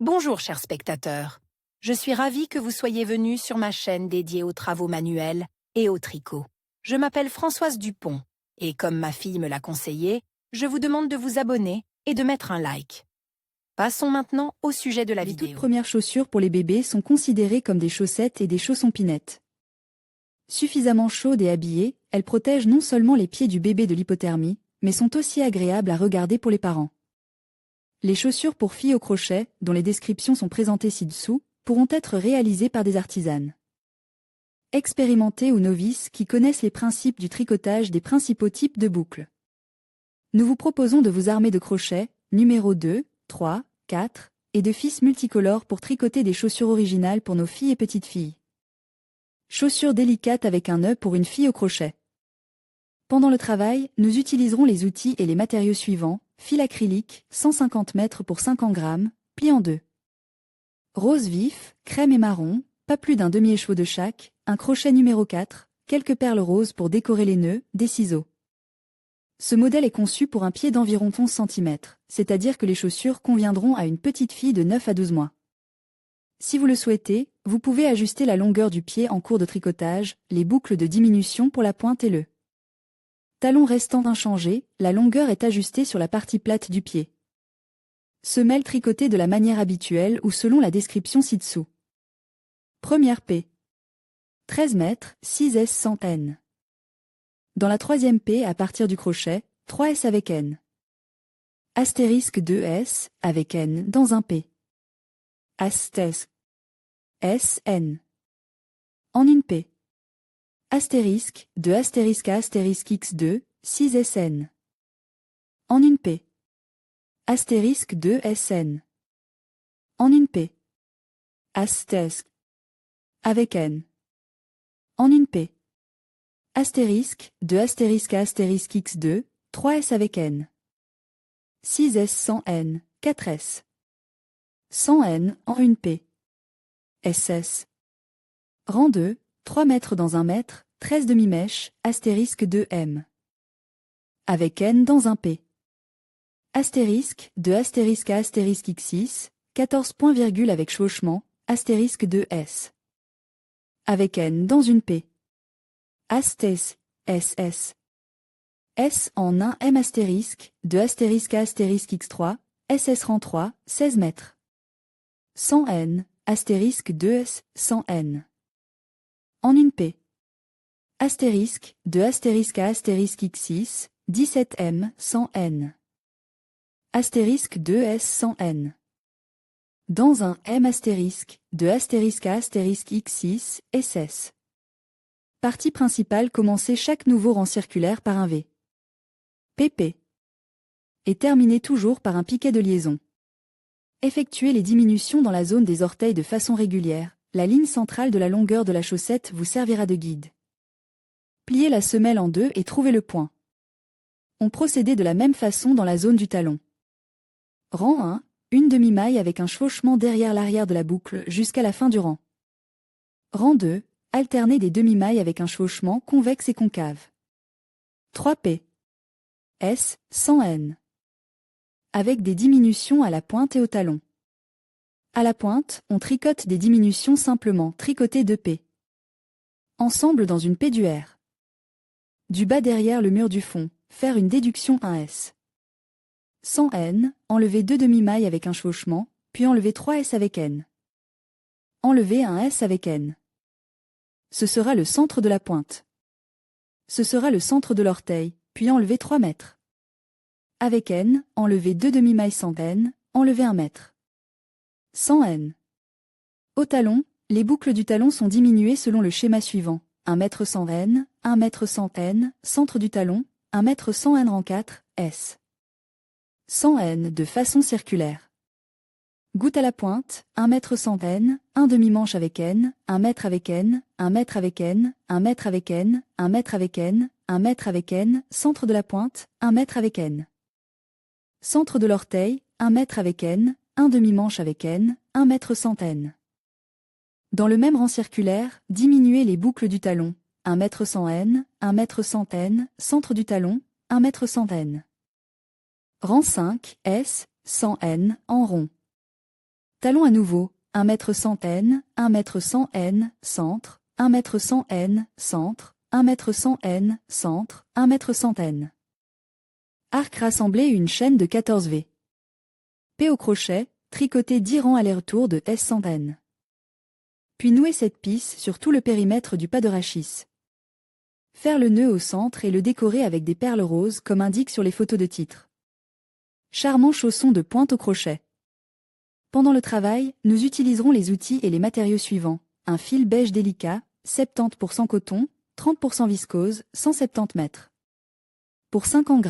Bonjour chers spectateurs, je suis ravie que vous soyez venus sur ma chaîne dédiée aux travaux manuels et au tricot. Je m'appelle Françoise Dupont et comme ma fille me l'a conseillé, je vous demande de vous abonner et de mettre un like. Passons maintenant au sujet de la Les vidéo. toutes premières chaussures pour les bébés sont considérées comme des chaussettes et des chaussons-pinettes. Suffisamment chaudes et habillées, elles protègent non seulement les pieds du bébé de l'hypothermie, mais sont aussi agréables à regarder pour les parents. Les chaussures pour filles au crochet, dont les descriptions sont présentées ci-dessous, pourront être réalisées par des artisanes expérimentés ou novices qui connaissent les principes du tricotage des principaux types de boucles. Nous vous proposons de vous armer de crochets, numéro 2, 3, 4, et de fils multicolores pour tricoter des chaussures originales pour nos filles et petites filles. Chaussures délicates avec un nœud pour une fille au crochet. Pendant le travail, nous utiliserons les outils et les matériaux suivants: fil acrylique, 150 mètres pour 50 grammes, plié en deux. Rose vif, crème et marron, pas plus d'un demi-écheveau de chaque, un crochet numéro 4, quelques perles roses pour décorer les nœuds, des ciseaux. Ce modèle est conçu pour un pied d'environ 11 cm, c'est-à-dire que les chaussures conviendront à une petite fille de 9 à 12 mois. Si vous le souhaitez, vous pouvez ajuster la longueur du pied en cours de tricotage, les boucles de diminution pour la pointe et le talon restant inchangé, la longueur est ajustée sur la partie plate du pied. Semelle tricotée de la manière habituelle ou selon la description ci-dessous. Première P. 13 mètres, 6S 100 N. Dans la troisième P à partir du crochet, 3S avec N. Astérisque 2S, avec N dans un P. Astérisque SN. En une P. Astérisque, de astérisque à astérisque X2, 6SN. En une P. Astérisque 2SN. En une P. Astérisque. Avec N. En une P. Astérisque, de astérisque à astérisque X2, 3S avec N. 6S 100N, 4S. 100N en une P. SS. Rang 2, 3 mètres dans 1 mètre, 13 demi-mèches, astérisque 2M. Avec N dans un P. Astérisque, de astérisque à astérisque X6, 14 points virgule avec chevauchement, astérisque 2S. Avec N dans une P. Astés, SS. S en 1 M astérisque, de astérisque à astérisque X3, SS rang 3, 16 mètres. 100 N, astérisque 2S, 100 N. En une P. Astérisque, de astérisque à astérisque X6, 17 M, 100 N. Astérisque 2S 100 N. Dans un M astérisque, de astérisque à astérisque X6, SS. Partie principale: commencer chaque nouveau rang circulaire par un V. PP. Et terminer toujours par un piquet de liaison. Effectuez les diminutions dans la zone des orteils de façon régulière, la ligne centrale de la longueur de la chaussette vous servira de guide. Pliez la semelle en deux et trouvez le point. On procédait de la même façon dans la zone du talon. Rang 1, une demi-maille avec un chevauchement derrière l'arrière de la boucle jusqu'à la fin du rang. Rang 2, alternez des demi-mailles avec un chevauchement convexe et concave. 3P. S, 100 N. Avec des diminutions à la pointe et au talon. À la pointe, on tricote des diminutions simplement tricotées de P. Ensemble dans une P du R. Du bas derrière le mur du fond, faire une déduction 1S. 100 N, enlever 2 demi-mailles avec un chevauchement, puis enlever 3S avec N. Enlever un S avec N. Ce sera le centre de la pointe. Ce sera le centre de l'orteil, puis enlever 3 mètres. Avec N, enlever 2 demi-mailles 100 N, enlever 1 mètre. 100 N. Au talon, les boucles du talon sont diminuées selon le schéma suivant: 1 mètre 100 N, 1 mètre 100 N, centre du talon, 1 mètre 100 N rang 4, S. 100 N de façon circulaire. Goutte à la pointe, 1 mètre 100 N, 1 demi-manche avec N, 1 mètre avec N, 1 mètre avec N, 1 mètre avec N, 1 mètre avec N, 1 mètre avec N, centre de la pointe, 1 mètre avec N. Centre de l'orteil, 1 mètre avec N, 1 demi-manche avec N, 1 mètre 100 N. Dans le même rang circulaire, diminuez les boucles du talon, 1 mètre 100 N, 1 mètre 100 N, centre du talon, 1 mètre 100 N. Rang 5, S, 100 N, en rond. Talons à nouveau, 1 m 100 n, 1 m 100 n, centre, 1 m 100 n, centre, 1 m 100 n, centre, 1 m 100 n. Arc rassemblé une chaîne de 14 V. P au crochet, tricoter 10 rangs aller-retour de S 100 n. Puis nouer cette pisse sur tout le périmètre du pas de rachis. Faire le nœud au centre et le décorer avec des perles roses comme indique sur les photos de titre. Charmant chausson de pointe au crochet. Pendant le travail, nous utiliserons les outils et les matériaux suivants. Un fil beige délicat, 70% coton, 30% viscose, 170 mètres. Pour 50 g,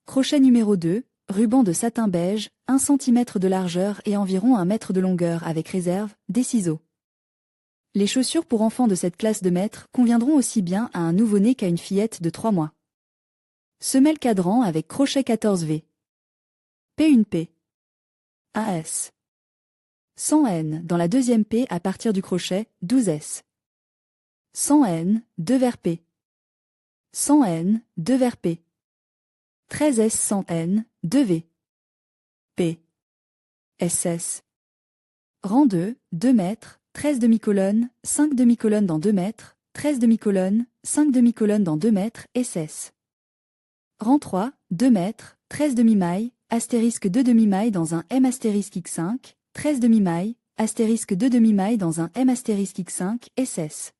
crochet numéro 2, ruban de satin beige, 1 cm de largeur et environ 1 mètre de longueur avec réserve, des ciseaux. Les chaussures pour enfants de cette classe de maître conviendront aussi bien à un nouveau-né qu'à une fillette de 3 mois. Semelle cadran avec crochet 14 V. P1P. AS. 100 N dans la deuxième P à partir du crochet, 12 S. 100 N, 2 vers P. 100 N, 2 vers P. 13 S 100 N, 2 V. P. SS. Rang 2, 2 mètres, 13 demi-colonnes, 5 demi-colonnes dans 2 mètres, 13 demi-colonnes, 5 demi-colonnes dans 2 mètres, SS. Rang 3, 2 mètres, 13 demi-mailles, astérisque 2 demi-mailles dans un M astérisque X5, 13 demi-mailles, astérisque 2 demi-mailles dans un M astérisque X5, SS.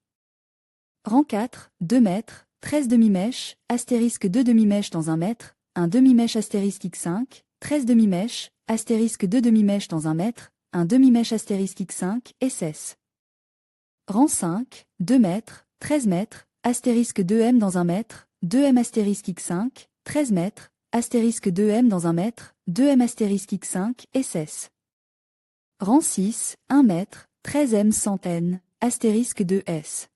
Rang 4, 2 mètres, 13 demi-mèches, astérisque 2 demi-mèches dans 1 mètre, un demi-mèche astérisque X5, 13 demi-mèches, astérisque 2 demi-mèches dans 1 mètre, un demi-mèche astérisque X5, SS. Rang 5, 2 mètres, 13 mètres, astérisque 2M dans 1 mètre, 2M astérisque X5, 13 mètres, astérisque 2M dans 1 mètre, 2M astérisque X5, SS. Rang 6, 1 mètre, 13M 100 N, astérisque 2S.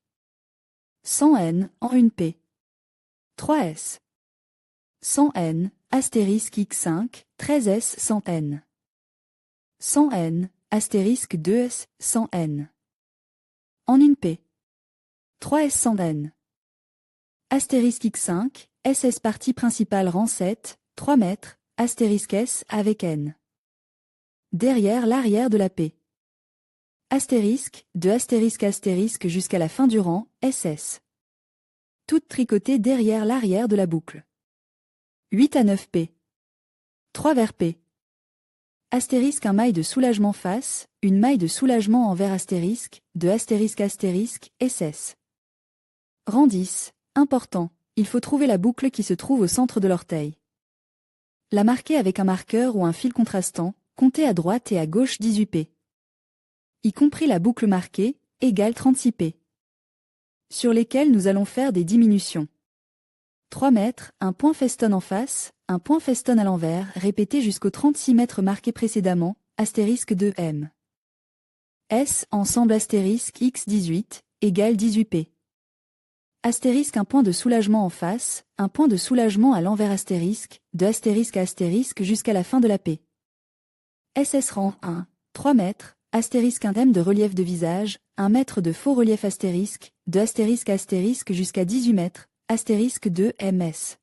100 N en 1 P. 3S. 100 N, astérisque X5, 13S 100 N. 100 N, astérisque 2S, 100 N. En 1 P. 3S 100 N. Astérisque X5, SS partie principale rang 7, 3 mètres, astérisque S avec N. Derrière l'arrière de la P. Astérisque, de astérisque astérisque jusqu'à la fin du rang, SS. Toutes tricotées derrière l'arrière de la boucle. 8 à 9 P. 3 vers P. Astérisque un maille de soulagement face, une maille de soulagement envers astérisque, de astérisque astérisque, SS. Rang 10, important, il faut trouver la boucle qui se trouve au centre de l'orteil. La marquer avec un marqueur ou un fil contrastant, comptez à droite et à gauche 18 P. Y compris la boucle marquée, égale 36 P. Sur lesquelles nous allons faire des diminutions. 3 mètres, un point festonne en face, un point festonne à l'envers, répété jusqu'aux 36 mètres marqués précédemment, astérisque 2M. S, ensemble astérisque X18, égale 18 P. Astérisque un point de soulagement en face, un point de soulagement à l'envers astérisque, de astérisque à astérisque jusqu'à la fin de la P. SS rang 1, 3 mètres, astérisque un M de relief de visage, 1 mètre de faux relief astérisque, de astérisque à astérisque jusqu'à 18 mètres, astérisque 2 MS.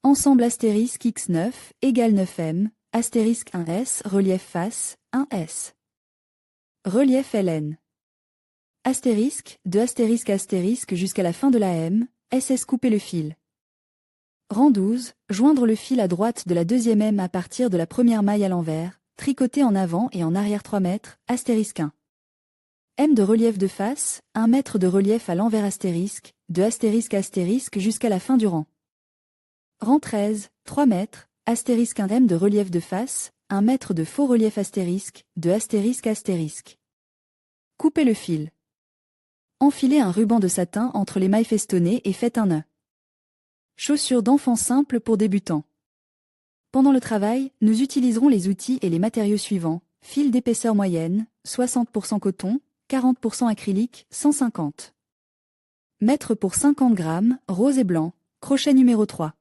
Ensemble astérisque X9, égale 9M, astérisque 1S, relief face, 1S. Relief LN. Astérisque, de astérisque à astérisque jusqu'à la fin de la M, SS couper le fil. Rang 12, joindre le fil à droite de la deuxième M à partir de la première maille à l'envers, tricoter en avant et en arrière 3 mètres, astérisque 1. M de relief de face, 1 mètre de relief à l'envers astérisque, de astérisque à astérisque jusqu'à la fin du rang. Rang 13, 3 mètres, astérisque 1 M de relief de face, 1 mètre de faux relief astérisque, de astérisque à astérisque. Coupez le fil. Enfilez un ruban de satin entre les mailles festonnées et faites un nœud. Chaussures d'enfant simples pour débutants. Pendant le travail, nous utiliserons les outils et les matériaux suivants. Fil d'épaisseur moyenne, 60% coton, 40% acrylique, 150 mètres pour 50 grammes, rose et blanc, crochet numéro 3.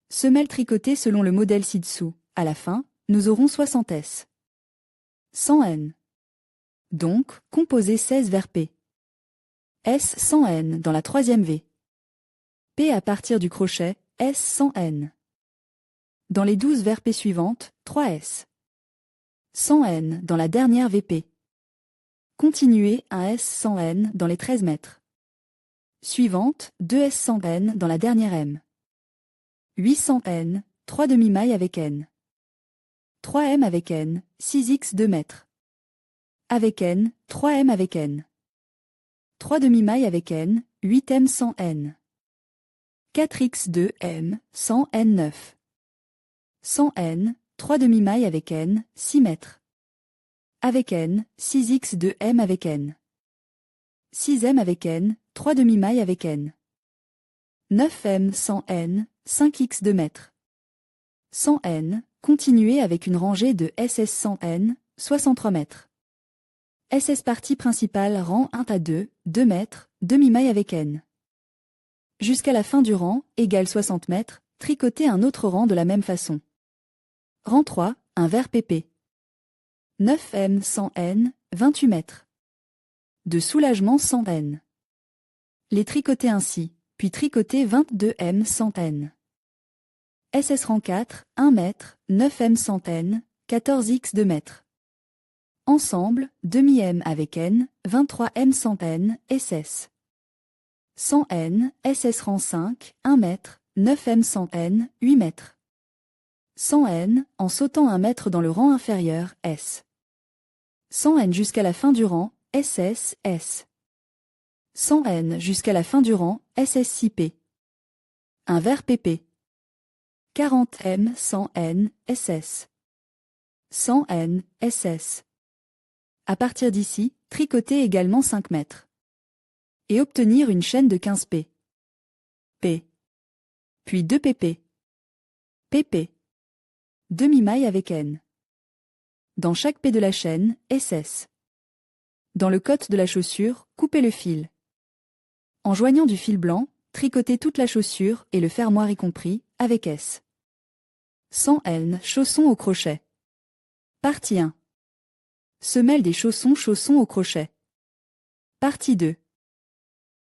Semelle tricotée selon le modèle ci-dessous. À la fin, nous aurons 60 S. 100 N. Donc, composez 16 vers P. S 100 N dans la troisième V. P à partir du crochet, S 100 N. Dans les 12 vers P suivantes, 3 S. 100 N dans la dernière VP. Continuez 1 S 100 N dans les 13 mètres. Suivante, 2 S 100 N dans la dernière M. 800 N, 3 demi-mailles avec N. 3 M avec N, 6X 2 mètres. Avec N, 3 M avec N. 3 demi-mailles avec N, 8 M 100 N. 4X 2 M, 100 N 9. 100 N, 3 demi-mailles avec N, 6 mètres. Avec N, 6X 2 M avec N. 6 M avec N, 3 demi-mailles avec N. 9 M 100 N, 5X 2 mètres. 100 N, continuez avec une rangée de SS 100 N, 63 mètres. SS partie principale rang 1 à 2, 2 mètres, demi-maille avec N. Jusqu'à la fin du rang, égale 60 mètres, tricotez un autre rang de la même façon. Rang 3, un vert PP. 9 M 100 N, 28 mètres. De soulagement 100 N. Les tricotez ainsi, puis tricotez 22 M 100 N. SS rang 4, 1 mètre, 9 M 100 N, 14X 2 mètres. Ensemble, demi-M avec N, 23 M 100 N, SS. 100 N, SS rang 5, 1 mètre, 9 M 100 N, 8 mètres. 100 N, en sautant 1 mètre dans le rang inférieur, S. 100 N jusqu'à la fin du rang, SS, S. 100 N jusqu'à la fin du rang, SS6P. Un vert PP. 40 M 100 N, SS. 100 N, SS. À partir d'ici, tricotez également 5 mètres. Et obtenir une chaîne de 15 P. P. Puis 2 PP. PP. Demi-maille avec N. Dans chaque P de la chaîne, SS. Dans le côte de la chaussure, coupez le fil. En joignant du fil blanc, tricotez toute la chaussure et le fermoir y compris, avec S. 100 N, chaussons au crochet. Partie 1. Semelle des chaussons au crochet. Partie 2.